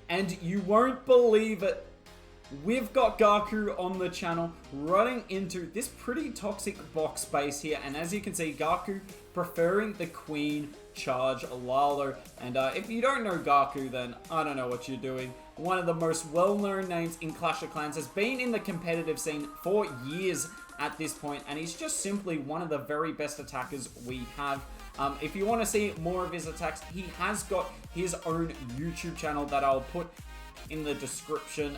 And you won't believe it, we've got Gaku on the channel running into this pretty toxic box base here. And as you can see, Gaku preferring the Queen charge Lalo. And if you don't know Gaku, then I don't know what you're doing. One of the most well-known names in Clash of Clans, has been in the competitive scene for years at this point, and he's just simply one of the very best attackers we have. If you want to see more of his attacks, he has got his own YouTube channel that I'll put in the description,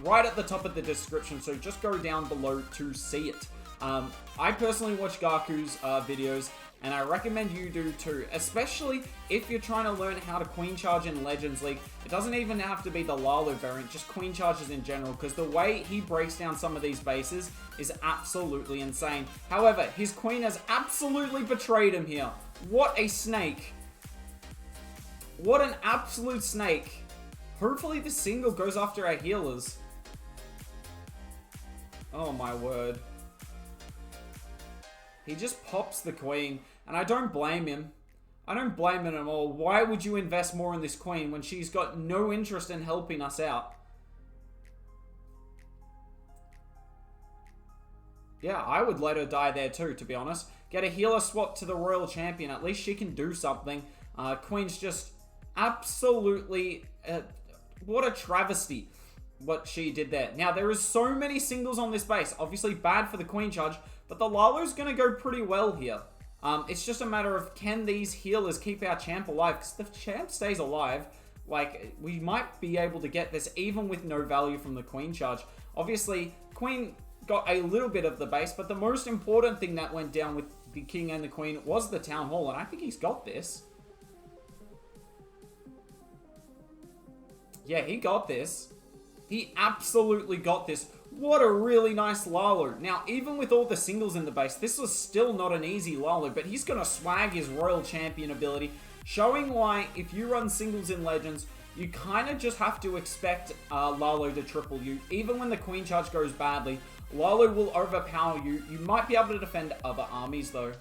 right at the top of the description, so just go down below to see it. I personally watch Gaku's videos, and I recommend you do too, especially if you're trying to learn how to queen charge in Legends League. It doesn't even have to be the Lalo variant, just queen charges in general, because the way he breaks down some of these bases is absolutely insane. However, his queen has absolutely betrayed him here. What a snake. What an absolute snake. Hopefully the single goes after our healers. Oh my word. He just pops the queen, and I don't blame him. I don't blame him at all. Why would you invest more in this queen when she's got no interest in helping us out? Yeah, I would let her die there too, to be honest. Get a healer swap to the Royal Champion. At least she can do something. Queen's just absolutely... what a travesty what she did there. Now, there is so many singles on this base. Obviously bad for the queen charge, but the Lalo's going to go pretty well here. It's just a matter of, can these healers keep our champ alive? Because if the champ stays alive, like, we might be able to get this even with no value from the queen charge. Obviously, queen got a little bit of the base, but the most important thing that went down with the king and the queen was the town hall, and I think he's got this. Yeah, he got this. He absolutely got this. What a really nice Lalo. Now, even with all the singles in the base, this was still not an easy Lalo, but he's going to swag his Royal Champion ability, showing why if you run singles in Legends, you kind of just have to expect Lalo to triple you. Even when the queen charge goes badly, Lalo will overpower you. You might be able to defend other armies though.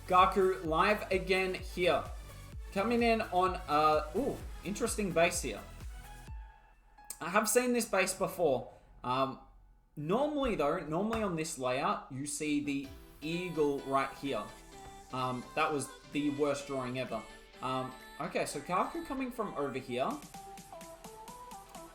Gaku live again here. Coming in on, ooh, interesting base here. I have seen this base before. Normally on this layout, you see the eagle right here. That was the worst drawing ever. Okay, so Gaku coming from over here.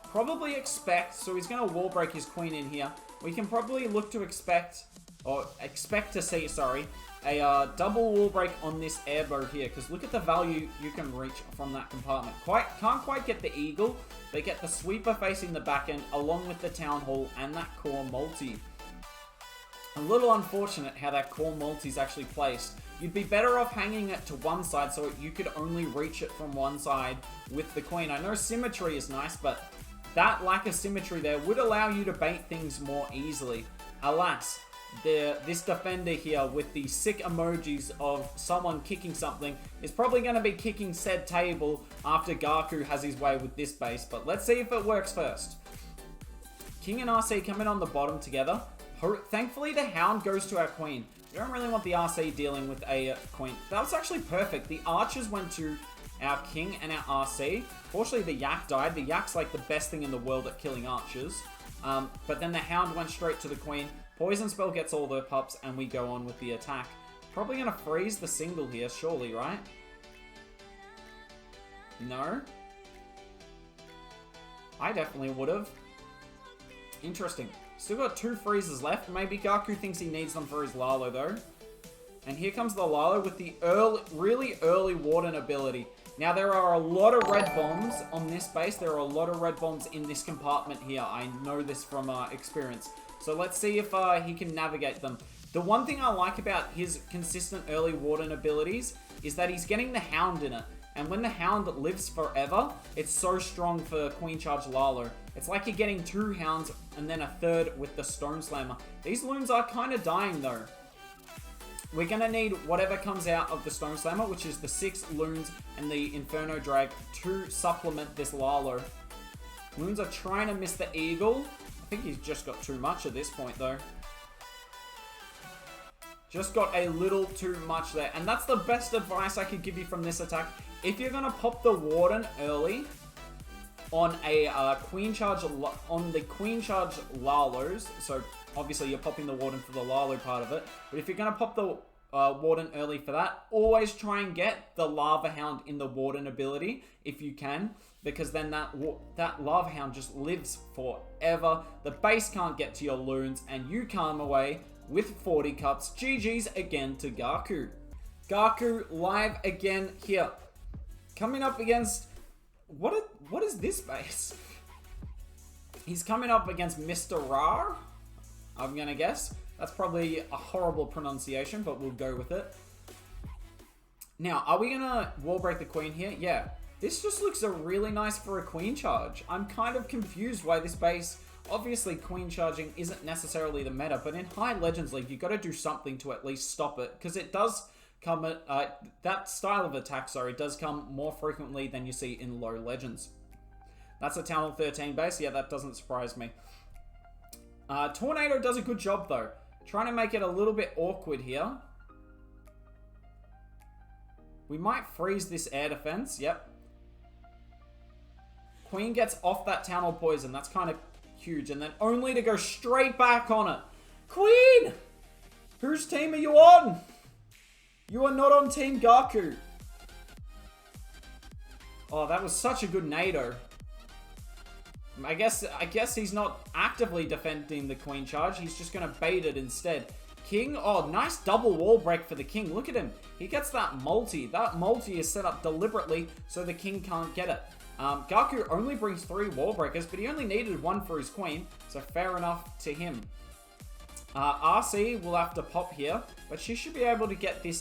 Probably expect, so he's going to wall break his queen in here. We can probably look to expect to see, sorry, a double wall break on this airbow here, because look at the value you can reach from that compartment. Can't quite get the eagle, but get the sweeper facing the back end along with the town hall and that core multi. A little unfortunate how that core multi is actually placed. You'd be better off hanging it to one side so you could only reach it from one side with the queen. I know symmetry is nice, but that lack of symmetry there would allow you to bait things more easily. Alas, this defender here with the sick emojis of someone kicking something is probably going to be kicking said table after Gaku has his way with this base, but let's see if it works first. King and RC coming on the bottom together. Thankfully, the Hound goes to our queen. We don't really want the RC dealing with a queen. That was actually perfect. The archers went to our king and our RC. Fortunately, the yak died. The yak's like the best thing in the world at killing archers. But then the Hound went straight to the queen. Poison spell gets all the pups, and we go on with the attack. Probably going to freeze the single here, surely, right? No? I definitely would have. Interesting. Still got 2 freezes left. Maybe Gaku thinks he needs them for his Lalo, though. And here comes the Lalo with the really early Warden ability. Now, there are a lot of red bombs on this base. There are a lot of red bombs in this compartment here. I know this from experience. So let's see if he can navigate them. The one thing I like about his consistent early Warden abilities is that he's getting the Hound in it. And when the Hound lives forever, it's so strong for Queen Charge Lalo. It's like you're getting 2 Hounds and then a 3rd with the Stone Slammer. These loons are kind of dying though. We're going to need whatever comes out of the Stone Slammer, which is the 6 loons and the Inferno Drag to supplement this Lalo. Loons are trying to miss the Eagle. I think he's just got too much at this point though. Just got a little too much there. And that's the best advice I could give you from this attack. If you're going to pop the Warden early, on a queen charge on the queen charge Lalos. So obviously you're popping the Warden for the Lalo part of it. But if you're going to pop the Warden early for that, always try and get the Lava Hound in the Warden ability if you can. Because then that Lava Hound just lives forever. The base can't get to your loons, and you come away with 40 cups. GG's again to Gaku. Gaku live again here. Coming up against... What is this base? He's coming up against Mr. Rar, I'm going to guess. That's probably a horrible pronunciation, but we'll go with it. Now, are we going to wall break the queen here? Yeah. This just looks really nice for a queen charge. I'm kind of confused why this base... Obviously, queen charging isn't necessarily the meta, but in High Legends League, you've got to do something to at least stop it, because it does come at... that style of attack, sorry, does come more frequently than you see in low Legends. That's a Town Hall 13 base. Yeah, that doesn't surprise me. Tornado does a good job, though. Trying to make it a little bit awkward here. We might freeze this air defense. Yep. Queen gets off that Town Hall poison. That's kind of huge. And then only to go straight back on it. Queen! Whose team are you on? You are not on Team Gaku. Oh, that was such a good nado. I guess he's not actively defending the queen charge. He's just going to bait it instead. King, oh, nice double wall break for the king. Look at him. He gets that multi. That multi is set up deliberately so the king can't get it. Gaku only brings 3 wall breakers, but he only needed 1 for his queen, so fair enough to him. RC will have to pop here, but she should be able to get this,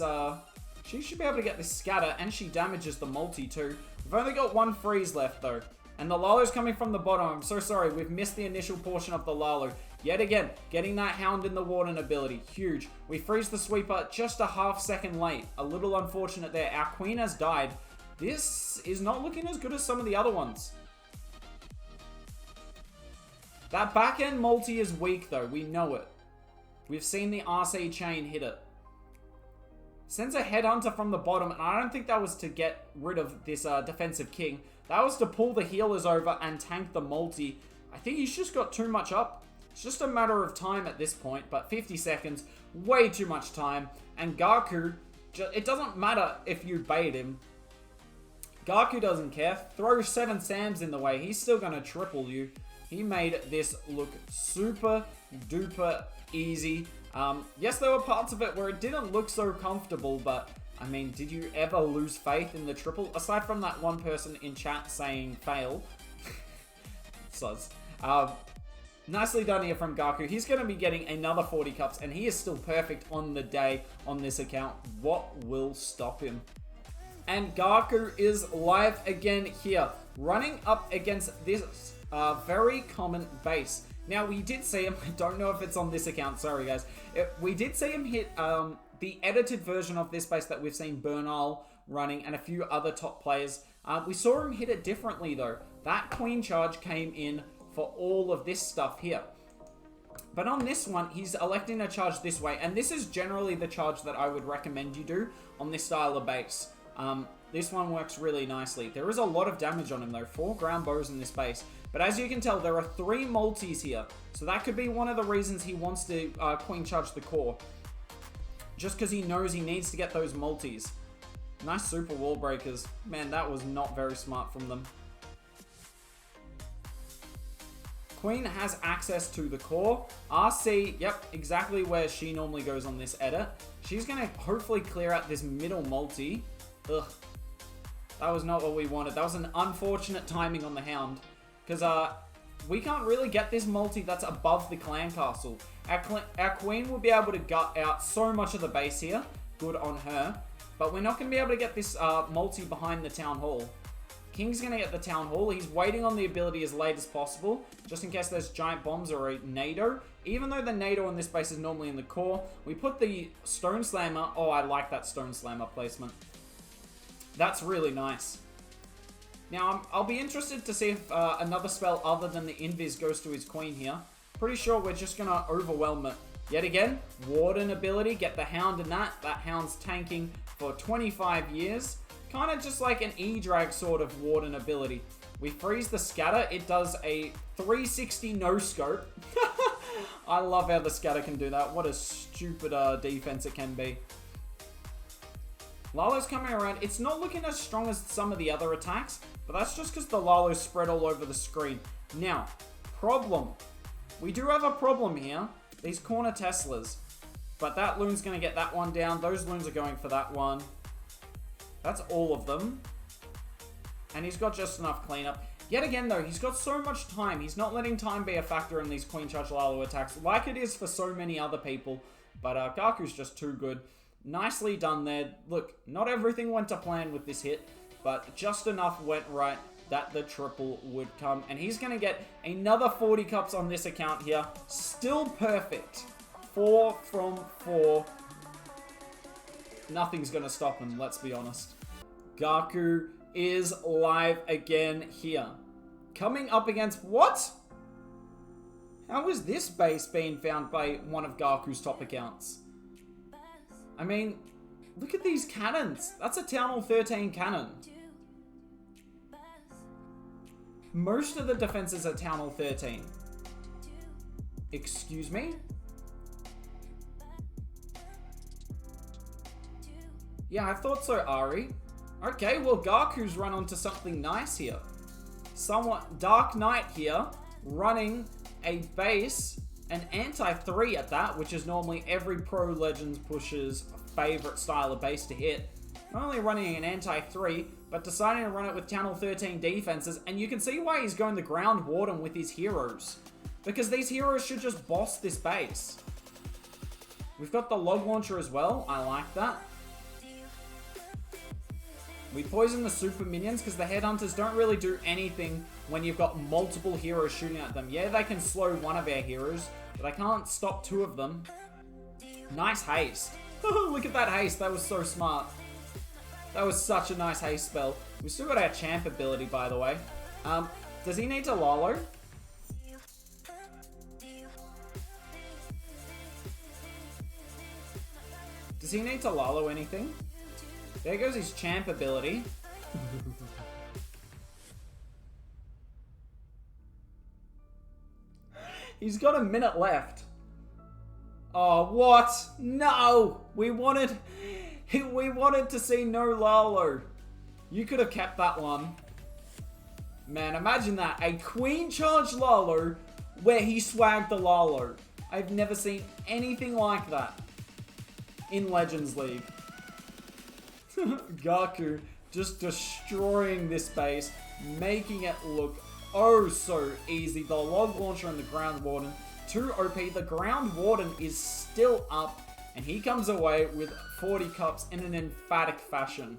scatter, and she damages the multi too. We've only got 1 freeze left though. And the Lalo's coming from the bottom. I'm so sorry, we've missed the initial portion of the Lalo. Yet again, getting that Hound in the Warden ability, huge. We freeze the sweeper just a half second late. A little unfortunate there. Our queen has died. This is not looking as good as some of the other ones. That back end multi is weak though, we know it. We've seen the RC chain hit it. Sends a headhunter from the bottom, and I don't think that was to get rid of this defensive king. That was to pull the healers over and tank the multi. I think he's just got too much up. It's just a matter of time at this point, but 50 seconds, way too much time. And Gaku, it doesn't matter if you bait him. Gaku doesn't care. Throw 7 Sams in the way. He's still going to triple you. He made this look super duper easy. Yes, there were parts of it where it didn't look so comfortable, but I mean, did you ever lose faith in the triple? Aside from that one person in chat saying fail. Soz. Nicely done here from Gaku. He's going to be getting another 40 cups, and he is still perfect on the day on this account. What will stop him? And Gaku is live again here, running up against this very common base. Now, we did see him, I don't know if it's on this account, sorry guys. We did see him hit the edited version of this base that we've seen Bernal running and a few other top players. We saw him hit it differently though. That queen charge came in for all of this stuff here. But on this one, he's electing to charge this way, and this is generally the charge that I would recommend you do on this style of base. This one works really nicely. There is a lot of damage on him though, 4 ground bows in this base. But as you can tell, there are 3 multis here. So that could be one of the reasons he wants to queen charge the core. Just because he knows he needs to get those multis. Nice super wall breakers. Man, that was not very smart from them. Queen has access to the core. RC, yep, exactly where she normally goes on this edit. She's going to hopefully clear out this middle multi. Ugh. That was not what we wanted. That was an unfortunate timing on the Hound. Because we can't really get this multi that's above the clan castle. Our queen will be able to gut out so much of the base here. Good on her. But we're not going to be able to get this multi behind the town hall. King's going to get the town hall. He's waiting on the ability as late as possible, just in case there's giant bombs or a nado. Even though the nado on this base is normally in the core, we put the stone slammer. Oh, I like that stone slammer placement. That's really nice. Now, I'll be interested to see if another spell other than the Invis goes to his queen here. Pretty sure we're just going to overwhelm it. Yet again, Warden ability, get the Hound in that. That Hound's tanking for 25 years. Kind of just like an E-drag sort of Warden ability. We freeze the scatter. It does a 360 no-scope. I love how the scatter can do that. What a stupid defense it can be. Lalo's coming around. It's not looking as strong as some of the other attacks, but that's just because the Lalo's spread all over the screen. Now, problem. We do have a problem here. These corner Teslas. But that loon's going to get that one down. Those loons are going for that one. That's all of them. And he's got just enough cleanup. Yet again, though, he's got so much time. He's not letting time be a factor in these Queen Charge Lalo attacks like it is for so many other people. But Gaku's just too good. Nicely done there. Look, not everything went to plan with this hit, but just enough went right that the triple would come. And he's going to get another 40 cups on this account here. Still perfect. 4 from 4. Nothing's going to stop him, let's be honest. Gaku is live again here. Coming up against what? How is this base being found by one of Gaku's top accounts? I mean, look at these cannons. That's a Town Hall 13 cannon. Most of the defenses are Town Hall 13. Excuse me? Yeah, I thought so, Ari. Okay, well, Gaku's run onto something nice here. Somewhat Dark Knight here, running a base, an anti-3 at that, which is normally every Pro Legends pusher's favorite style of base to hit. Not only running an anti-3, but deciding to run it with Town Hall 13 defenses, and you can see why he's going the Ground Warden with his heroes. Because these heroes should just boss this base. We've got the Log Launcher as well, I like that. We poison the super minions because the headhunters don't really do anything when you've got multiple heroes shooting at them. Yeah, they can slow one of our heroes, but I can't stop 2 of them. Nice haste. Look at that haste. That was so smart. That was such a nice haste spell. We still got our champ ability, by the way. Does he need to Lalo? Does he need to Lalo anything? There goes his champ ability. He's got a minute left. Oh, what? No! We wanted to see no Lalo. You could have kept that one. Man, imagine that. A Queen Charge Lalo where he swagged the Lalo. I've never seen anything like that in Legends League. Gaku just destroying this base, making it look oh so easy. The Log Launcher and the Ground Warden, 2 OP. The Ground Warden is still up, and he comes away with 40 cups in an emphatic fashion.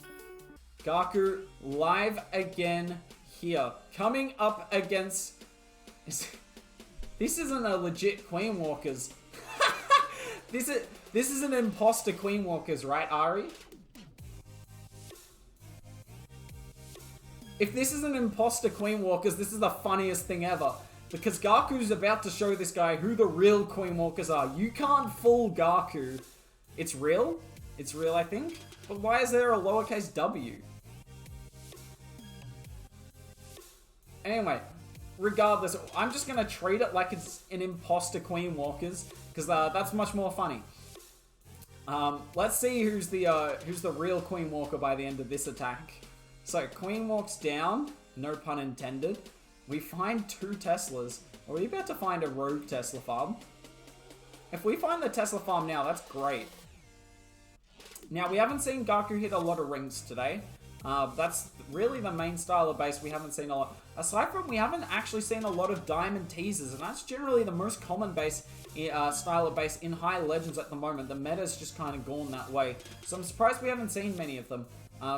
Gaku live again here. Coming up against... This isn't a legit Queen Walkers. This is an imposter Queen Walkers, right, Ari? If this is an imposter Queen Walkers, this is the funniest thing ever. Because Gaku's about to show this guy who the real Queen Walkers are. You can't fool Gaku. It's real? It's real, I think. But why is there a lowercase w? Anyway, regardless, I'm just going to treat it like it's an imposter Queen Walkers. Because that's much more funny. Let's see who's the real Queen Walker by the end of this attack. So, Queen walks down, no pun intended. We find 2 Teslas. Are we about to find a rogue Tesla farm? If we find the Tesla farm now, that's great. Now, we haven't seen Gaku hit a lot of rings today. That's really the main style of base we haven't seen a lot. Aside from, we haven't actually seen a lot of diamond teasers, and that's generally the most common base style of base in high legends at the moment. The meta's just kind of gone that way. So I'm surprised we haven't seen many of them.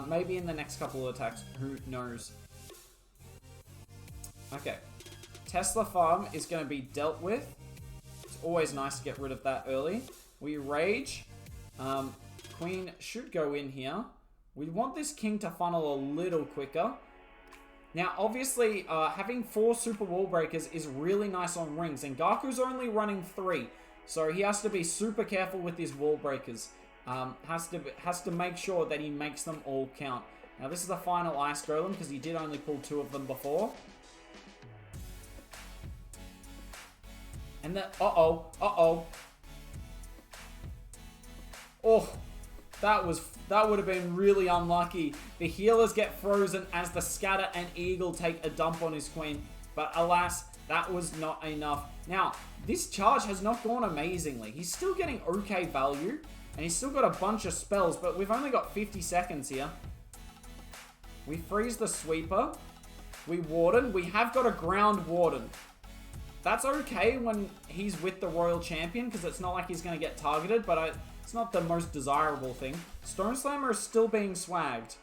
Maybe in the next couple of attacks. Who knows? Okay. Tesla farm is going to be dealt with. It's always nice to get rid of that early. We rage. Queen should go in here. We want this king to funnel a little quicker. Now, obviously, having 4 super wall breakers is really nice on rings. And Gaku's only running 3. So he has to be super careful with his wall breakers. Has to make sure that he makes them all count. Now this is the final Ice Golem because he did only pull 2 of them before. And then, uh-oh. Oh, that would have been really unlucky. The healers get frozen as the Scatter and Eagle take a dump on his queen. But alas, that was not enough. Now, this charge has not gone amazingly. He's still getting okay value. And he's still got a bunch of spells, but we've only got 50 seconds here. We freeze the Sweeper. We Warden. We have got a Ground Warden. That's okay when he's with the Royal Champion, because it's not like he's going to get targeted, but it's not the most desirable thing. Stone Slammer is still being swagged.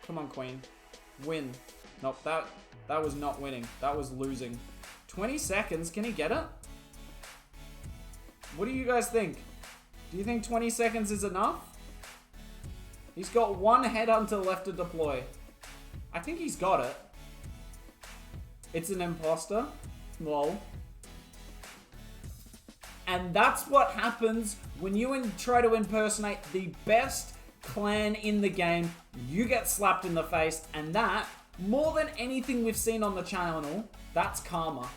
Come on, Queen. Win. Nope, that was not winning. That was losing. 20 seconds. Can he get it? What do you guys think? Do you think 20 seconds is enough? He's got 1 Headhunter left to deploy. I think he's got it. It's an imposter. Lol. And that's what happens when you try to impersonate the best clan in the game. You get slapped in the face, and that, more than anything we've seen on the channel, that's karma.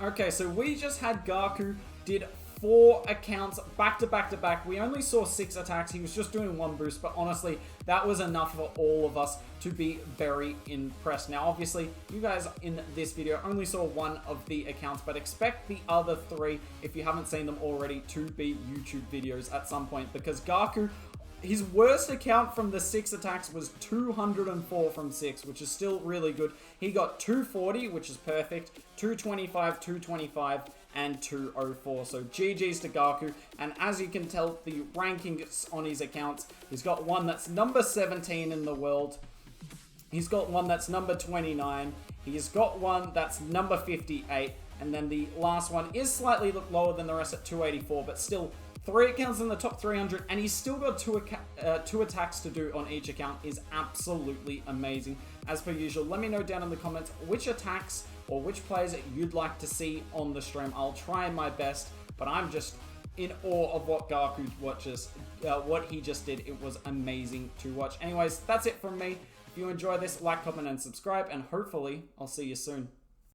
Okay, so we just had Gaku did 4 accounts back to back to back. We only saw 6 attacks. He was just doing 1 boost, but honestly, that was enough for all of us to be very impressed. Now, obviously, you guys in this video only saw 1 of the accounts, but expect the other 3, if you haven't seen them already, to be YouTube videos at some point, because Gaku, his worst account from the 6 attacks was 204 from 6, which is still really good. He got 240, which is perfect, 225, 225, and 204. So GG's to Gaku. And as you can tell, the rankings on his accounts, he's got one that's number 17 in the world. He's got one that's number 29. He's got one that's number 58. And then the last one is slightly lower than the rest at 284, but still 3 accounts in the top 300, and he's still got 2 attacks to do on each account is absolutely amazing. As per usual, let me know down in the comments which attacks or which players you'd like to see on the stream. I'll try my best, but I'm just in awe of what Gaku what he just did. It was amazing to watch. Anyways, that's it from me. If you enjoy this, like, comment, and subscribe, and hopefully I'll see you soon.